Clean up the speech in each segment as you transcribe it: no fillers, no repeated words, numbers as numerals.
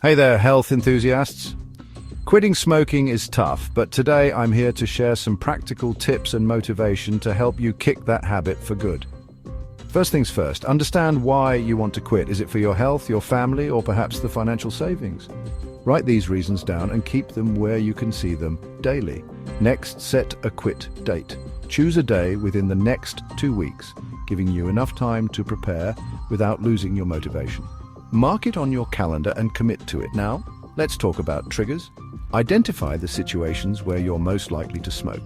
Hey there, health enthusiasts. Quitting smoking is tough, but today I'm here to share some practical tips and motivation to help you kick that habit for good. First things first, understand why you want to quit. Is it for your health, your family, or perhaps the financial savings? Write these reasons down and keep them where you can see them daily. Next, set a quit date. Choose a day within the next 2 weeks, giving you enough time to prepare without losing your motivation. Mark it on your calendar and commit to it. Now, let's talk about triggers. Identify the situations where you're most likely to smoke.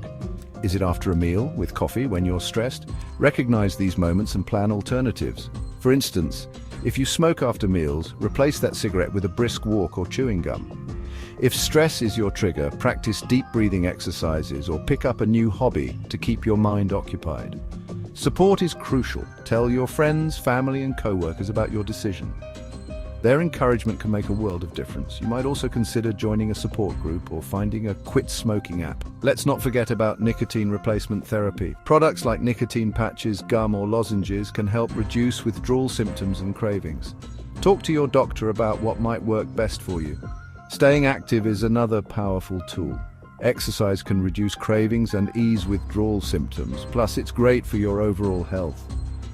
Is it after a meal, with coffee, when you're stressed? Recognize these moments and plan alternatives. For instance, if you smoke after meals, replace that cigarette with a brisk walk or chewing gum. If stress is your trigger, practice deep breathing exercises or pick up a new hobby to keep your mind occupied. Support is crucial. Tell your friends, family, and co-workers about your decision. Their encouragement can make a world of difference. You might also consider joining a support group or finding a quit smoking app. Let's not forget about nicotine replacement therapy. Products like nicotine patches, gum, or lozenges can help reduce withdrawal symptoms and cravings. Talk to your doctor about what might work best for you. Staying active is another powerful tool. Exercise can reduce cravings and ease withdrawal symptoms. Plus, it's great for your overall health.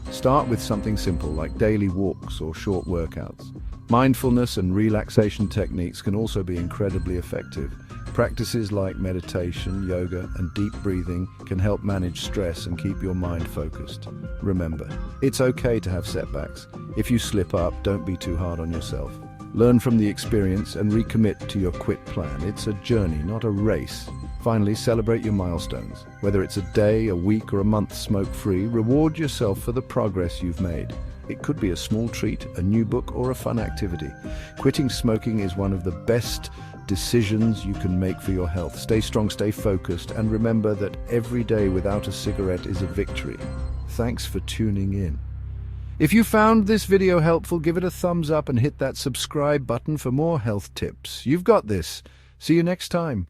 Start with something simple like daily walks or short workouts. Mindfulness and relaxation techniques can also be incredibly effective. Practices like meditation, yoga, and deep breathing can help manage stress and keep your mind focused. Remember, it's okay to have setbacks. If you slip up, don't be too hard on yourself. Learn from the experience and recommit to your quit plan. It's a journey, not a race. Finally, celebrate your milestones. Whether it's a day, a week, or a month smoke-free, reward yourself for the progress you've made. It could be a small treat, a new book, or a fun activity. Quitting smoking is one of the best decisions you can make for your health. Stay strong, stay focused, and remember that every day without a cigarette is a victory. Thanks for tuning in. If you found this video helpful, give it a thumbs up and hit that subscribe button for more health tips. You've got this. See you next time.